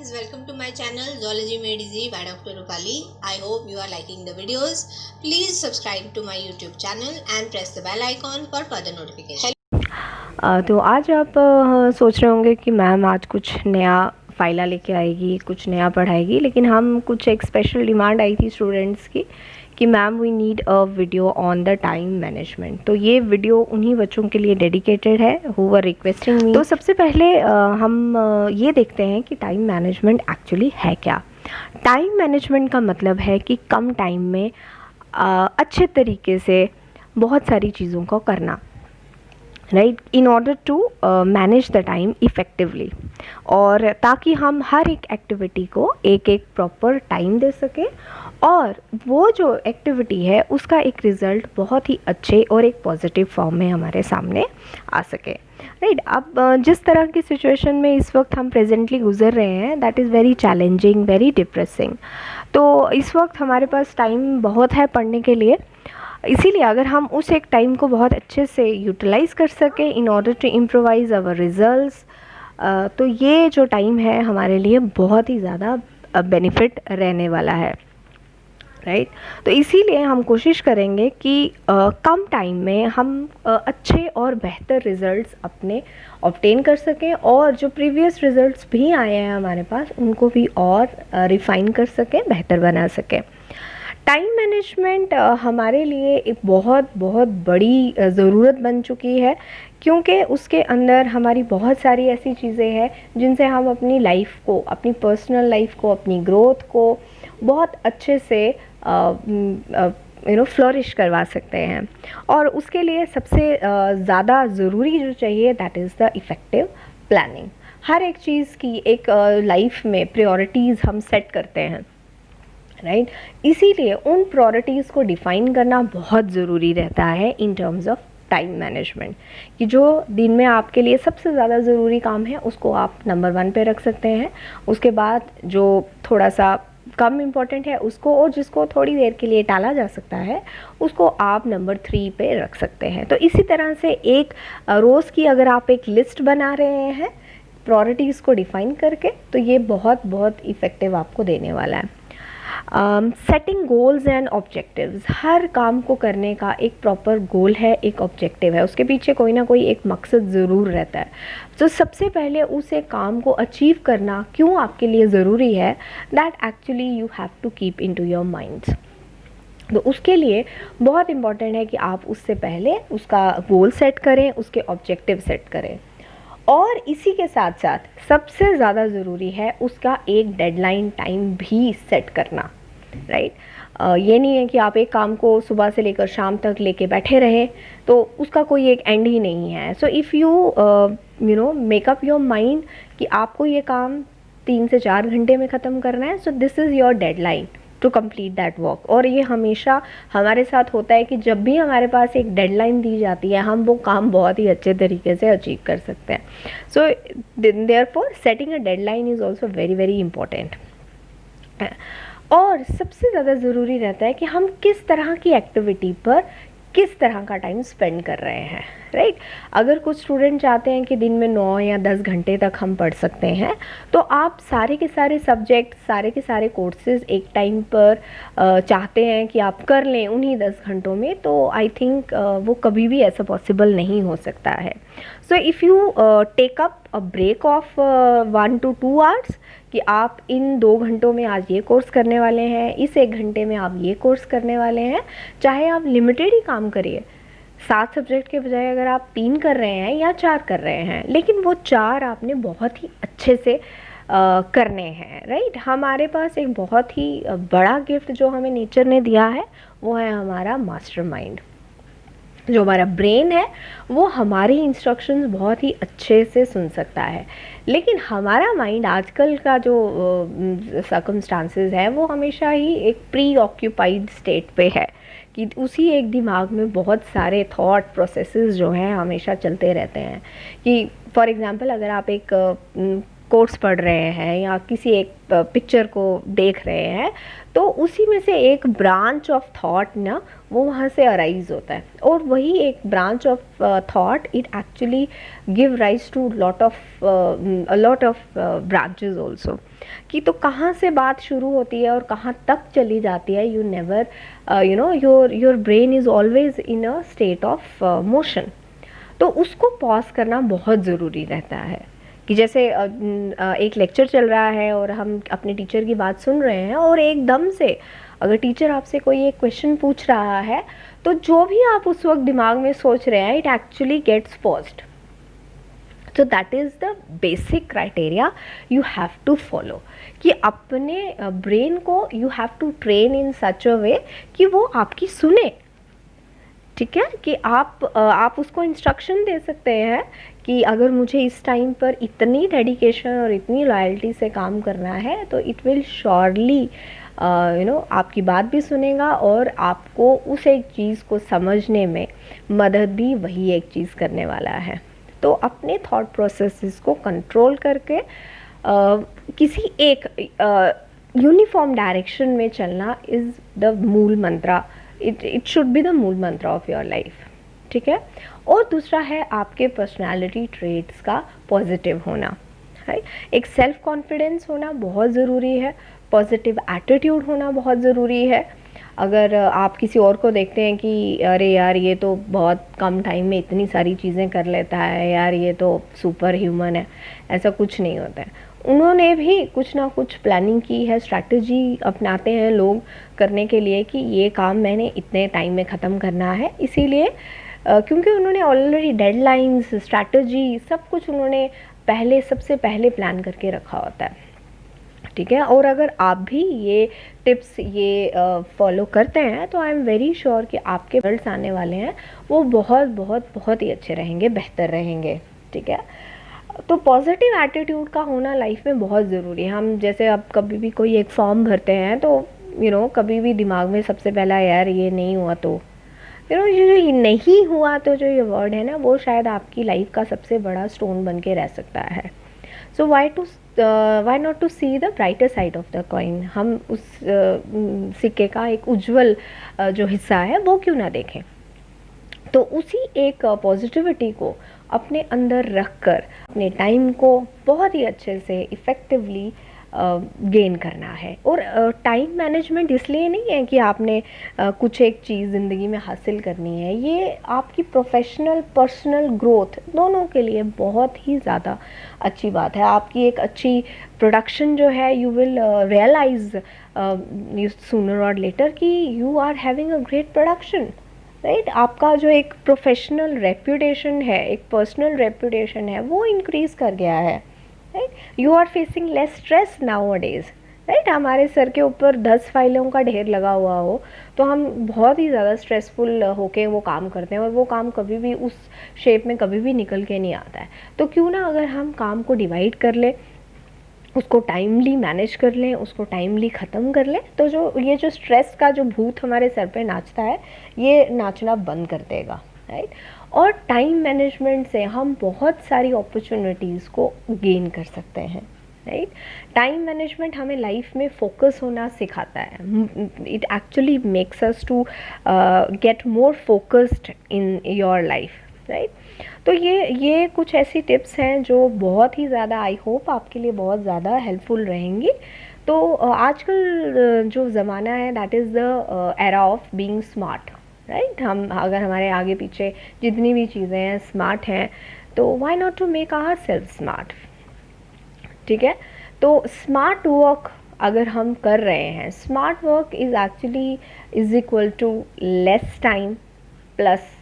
friends, welcome to my channel Zoology Made Easy by Dr. Rupali. I hope you are liking the videos. Please subscribe to my YouTube channel and press the bell icon for further notification. तो आज आप सोच रहे होंगे कि ma'am आज कुछ नया फ़ाइला लेके आएगी, कुछ नया पढ़ाएगी, लेकिन हम कुछ एक स्पेशल डिमांड आई थी स्टूडेंट्स की कि ma'am we need a video on the time management. तो ये वीडियो उन्हीं बच्चों के लिए डेडिकेटेड है हु वर रिक्वेस्टिंग मी। तो सबसे पहले हम ये देखते हैं कि टाइम मैनेजमेंट एक्चुअली है क्या। टाइम मैनेजमेंट का मतलब है कि कम टाइम में अच्छे तरीके से बहुत सारी चीज़ों को करना, right, in order to manage the time effectively, और ताकि हम हर एक एक्टिविटी को एक एक प्रॉपर टाइम दे सकें और वो जो एक्टिविटी है उसका एक रिज़ल्ट बहुत ही अच्छे और एक पॉजिटिव फॉर्म में हमारे सामने आ सके, राइट। अब जिस तरह की सिचुएशन में इस वक्त हम प्रेजेंटली गुजर रहे हैं, that is very challenging, very depressing. तो इस वक्त हमारे पास टाइम बहुत है पढ़ने के लिए, इसीलिए अगर हम उस एक टाइम को बहुत अच्छे से यूटिलाइज़ कर सकें in order to improvise our results, तो ये जो टाइम है हमारे लिए बहुत ही ज़्यादा बेनिफिट रहने वाला है, राइट। तो इसीलिए हम कोशिश करेंगे कि कम टाइम में हम अच्छे और बेहतर रिज़ल्ट्स अपने ऑब्टेन कर सकें और जो प्रीवियस रिज़ल्ट्स भी आए हैं हमारे पास उनको भी और रिफ़ाइन कर सकें, बेहतर बना सकें। टाइम मैनेजमेंट हमारे लिए एक बहुत बहुत बड़ी ज़रूरत बन चुकी है, क्योंकि उसके अंदर हमारी बहुत सारी ऐसी चीज़ें हैं जिनसे हम अपनी लाइफ को, अपनी पर्सनल लाइफ को, अपनी ग्रोथ को बहुत अच्छे से फ्लोरिश करवा सकते हैं। और उसके लिए सबसे ज़्यादा ज़रूरी जो चाहिए that is the effective planning. हर एक चीज़ की एक लाइफ में प्रायोरिटीज़ हम सेट करते हैं, राइट। इसीलिए उन प्रायोरिटीज़ को डिफ़ाइन करना बहुत ज़रूरी रहता है in terms of time management, कि जो दिन में आपके लिए सबसे ज़्यादा ज़रूरी काम है उसको आप नंबर 1 पे रख सकते हैं, उसके बाद जो थोड़ा सा कम इम्पॉर्टेंट है उसको, और जिसको थोड़ी देर के लिए टाला जा सकता है उसको आप नंबर 3 पे रख सकते हैं। तो इसी तरह से एक रोज़ की अगर आप एक लिस्ट बना रहे हैं प्रायोरिटीज़ को डिफ़ाइन करके, तो ये बहुत बहुत इफ़ेक्टिव आपको देने वाला है। सेटिंग गोल्स एंड ऑब्जेक्टिव्स, हर काम को करने का एक प्रॉपर गोल है, एक ऑब्जेक्टिव है, उसके पीछे कोई ना कोई एक मकसद ज़रूर रहता है। तो सबसे पहले उस एक काम को अचीव करना क्यों आपके लिए ज़रूरी है, that actually you have to keep in to your minds. तो उसके लिए बहुत इम्पॉर्टेंट है कि आप उससे पहले उसका गोल सेट करें, उसके ऑब्जेक्टिव सेट करें, और इसी के साथ साथ सबसे ज़्यादा ज़रूरी है उसका एक डेडलाइन टाइम भी सेट करना, राइट। ये नहीं है कि आप एक काम को सुबह से लेकर शाम तक लेके बैठे रहे तो उसका कोई एक एंड ही नहीं है। So if you make up your mind कि आपको ये काम 3 से 4 घंटे में ख़त्म करना है, so this is your deadline to complete that work. और ये हमेशा हमारे साथ होता है कि जब भी हमारे पास एक डेडलाइन दी जाती है हम वो काम बहुत ही अच्छे तरीके से अचीव कर सकते हैं। So therefore setting a deadline is also very very important. और सबसे ज़्यादा ज़रूरी रहता है कि हम किस तरह की एक्टिविटी पर किस तरह का टाइम स्पेंड कर रहे हैं, राइट। अगर कुछ स्टूडेंट चाहते हैं कि दिन में 9 या 10 घंटे तक हम पढ़ सकते हैं, तो आप सारे के सारे सब्जेक्ट, सारे के सारे कोर्सेज एक टाइम पर चाहते हैं कि आप कर लें उन्हीं 10 घंटों में, तो आई थिंक वो कभी भी ऐसा पॉसिबल नहीं हो सकता है। So if you take up a break of 1 to 2 hours, कि आप इन 2 घंटों में आज ये कोर्स करने वाले हैं, इस 1 घंटे में आप ये कोर्स करने वाले हैं, चाहे आप लिमिटेड ही काम करिए, 7 सब्जेक्ट के बजाय अगर आप 3 कर रहे हैं या 4 कर रहे हैं, लेकिन वो 4 आपने बहुत ही अच्छे से करने हैं, राइट। हमारे पास एक बहुत ही बड़ा गिफ्ट जो हमें नेचर ने दिया है वो है हमारा मास्टरमाइंड। जो हमारा ब्रेन है वो हमारी इंस्ट्रक्शंस बहुत ही अच्छे से सुन सकता है, लेकिन हमारा माइंड आजकल का जो सर्कमस्टांसेस है वो हमेशा ही एक प्री ऑक्यूपाइड स्टेट पे है, कि उसी एक दिमाग में बहुत सारे थॉट प्रोसेसेस जो हैं हमेशा चलते रहते हैं। कि फॉर एग्ज़ाम्पल अगर आप एक कोट्स पढ़ रहे हैं या किसी एक पिक्चर को देख रहे हैं, तो उसी में से एक ब्रांच ऑफ थॉट ना वो वहाँ से अराइज होता है, और वही एक branch of thought it actually give rise to lot of branches also, कि तो कहाँ से बात शुरू होती है और कहाँ तक चली जाती है, you never your brain is always in a state of motion. तो उसको पॉज करना बहुत ज़रूरी रहता है, कि जैसे एक लेक्चर चल रहा है और हम अपने टीचर की बात सुन रहे हैं, और एकदम से अगर टीचर आपसे कोई एक क्वेश्चन पूछ रहा है, तो जो भी आप उस वक्त दिमाग में सोच रहे हैं इट एक्चुअली गेट्स पॉज्ड। तो that is the basic criteria you have to follow, कि अपने ब्रेन को you have to train in such a way कि वो आपकी सुने। ठीक है, कि आप उसको इंस्ट्रक्शन दे सकते हैं कि अगर मुझे इस टाइम पर इतनी डेडिकेशन और इतनी लॉयल्टी से काम करना है, तो इट विल श्योरली आपकी बात भी सुनेगा, और आपको उस एक चीज़ को समझने में मदद भी वही एक चीज़ करने वाला है। तो अपने थॉट प्रोसेसेस को कंट्रोल करके किसी एक यूनिफॉर्म डायरेक्शन में चलना इज़ द मूल मंत्रा, इट शुड बी द मूल मंत्रा ऑफ योर लाइफ। ठीक है, और दूसरा है आपके पर्सनालिटी ट्रेट्स का पॉजिटिव होना, है। एक सेल्फ कॉन्फिडेंस होना बहुत ज़रूरी है, पॉजिटिव एटीट्यूड होना बहुत ज़रूरी है। अगर आप किसी और को देखते हैं कि अरे यार ये तो बहुत कम टाइम में इतनी सारी चीज़ें कर लेता है, यार ये तो सुपर ह्यूमन है, ऐसा कुछ नहीं होता है। उन्होंने भी कुछ ना कुछ प्लानिंग की है, स्ट्रैटेजी अपनाते हैं लोग करने के लिए कि ये काम मैंने इतने टाइम में ख़त्म करना है, इसीलिए क्योंकि उन्होंने ऑलरेडी डेडलाइंस, स्ट्रैटेजी सब कुछ उन्होंने सबसे पहले प्लान करके रखा होता है। ठीक है, और अगर आप भी ये टिप्स ये फॉलो करते हैं, तो आई एम वेरी श्योर कि आपके रिजल्ट्स आने वाले हैं वो बहुत बहुत बहुत ही अच्छे रहेंगे, बेहतर रहेंगे। ठीक है, तो पॉजिटिव एटीट्यूड का होना लाइफ में बहुत ज़रूरी है। हम जैसे अब कभी भी कोई एक फॉर्म भरते हैं, तो कभी भी दिमाग में सबसे पहला यार ये नहीं हुआ तो जो ये नहीं हुआ तो जो ये वर्ड है ना, वो शायद आपकी लाइफ का सबसे बड़ा स्टोन बन के रह सकता है। So why not to see the brighter side of the coin, हम उस सिक्के का एक उज्जवल जो हिस्सा है वो क्यों ना देखें। तो उसी एक पॉजिटिविटी को अपने अंदर रखकर अपने टाइम को बहुत ही अच्छे से इफ़ेक्टिवली गेन करना है। और टाइम मैनेजमेंट इसलिए नहीं है कि आपने कुछ एक चीज़ ज़िंदगी में हासिल करनी है, ये आपकी प्रोफेशनल पर्सनल ग्रोथ दोनों के लिए बहुत ही ज़्यादा अच्छी बात है। आपकी एक अच्छी प्रोडक्शन जो है, you will realise sooner or later कि you are having a great production, right. आपका जो एक प्रोफेशनल रेप्यूटेशन है, एक पर्सनल रेप्यूटेशन है, वो इंक्रीज़ कर गया है, right. You are facing less stress nowadays, right. हमारे सर के ऊपर 10 फाइलों का ढेर लगा हुआ हो तो हम बहुत ही ज़्यादा स्ट्रेसफुल होके वो काम करते हैं, और वो काम कभी भी उस शेप में कभी भी निकल के नहीं आता है। तो क्यों ना अगर हम काम को डिवाइड कर लें, उसको टाइमली मैनेज कर लें, उसको टाइमली ख़त्म कर लें, तो ये जो स्ट्रेस का जो भूत हमारे सर पे नाचता है, ये नाचना बंद कर देगा, राइट। और टाइम मैनेजमेंट से हम बहुत सारी अपॉर्चुनिटीज़ को गेन कर सकते हैं, राइट। टाइम मैनेजमेंट हमें लाइफ में फोकस होना सिखाता है। It actually makes us to get more focused in your life, right. तो ये कुछ ऐसी टिप्स हैं जो बहुत ही ज़्यादा आई होप आपके लिए बहुत ज़्यादा हेल्पफुल रहेंगी। तो आजकल जो ज़माना है that is the era of being smart, right. हम अगर हमारे आगे पीछे जितनी भी चीज़ें हैं स्मार्ट हैं, तो why not to make our self smart. ठीक है, तो स्मार्ट वर्क अगर हम कर रहे हैं, smart work is actually is equal to less time plus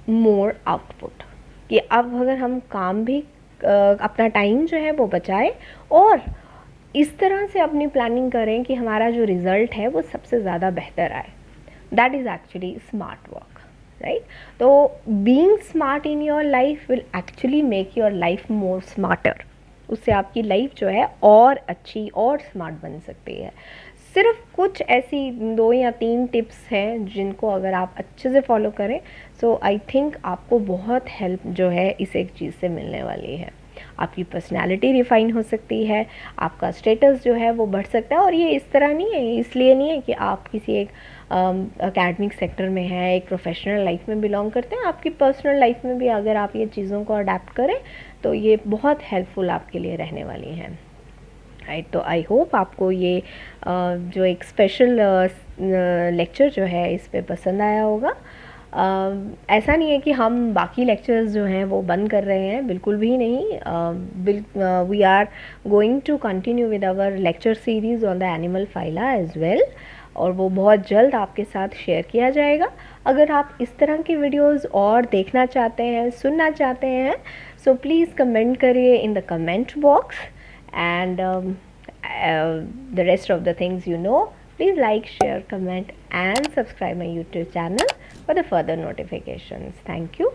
more output. कि अब अगर हम काम भी अपना टाइम जो है वो बचाएं और इस तरह से अपनी प्लानिंग करें कि हमारा जो रिज़ल्ट है वो सबसे ज़्यादा बेहतर आए, that is actually smart work, right. तो being smart in your life will actually make your life more smarter. उससे आपकी लाइफ जो है और अच्छी और स्मार्ट बन सकती है। सिर्फ कुछ ऐसी 2 या 3 टिप्स हैं जिनको अगर आप अच्छे से फॉलो करें, सो आई थिंक आपको बहुत हेल्प जो है इस एक चीज़ से मिलने वाली है। आपकी पर्सनालिटी रिफाइन हो सकती है, आपका स्टेटस जो है वो बढ़ सकता है। और ये इस तरह नहीं है, इसलिए नहीं है कि आप किसी एक एकेडमिक सेक्टर में हैं, एक प्रोफेशनल लाइफ में बिलोंग करते हैं, आपकी पर्सनल लाइफ में भी अगर आप ये चीज़ों को अडेप्ट करें तो ये बहुत हेल्पफुल आपके लिए रहने वाली हैं। राइट, तो आई होप आपको ये जो एक स्पेशल लेक्चर जो है इस पे पसंद आया होगा। ऐसा नहीं है कि हम बाकी लेक्चर्स जो हैं वो बंद कर रहे हैं, बिल्कुल भी नहीं। We are going to continue with our lecture series on the animal phyla as well, और वो बहुत जल्द आपके साथ शेयर किया जाएगा। अगर आप इस तरह की वीडियोस और देखना चाहते हैं, सुनना चाहते हैं, सो प्लीज़ कमेंट करिए in the comment box, and the rest of the things, please like, share, comment and subscribe my YouTube channel for the further notifications. Thank you.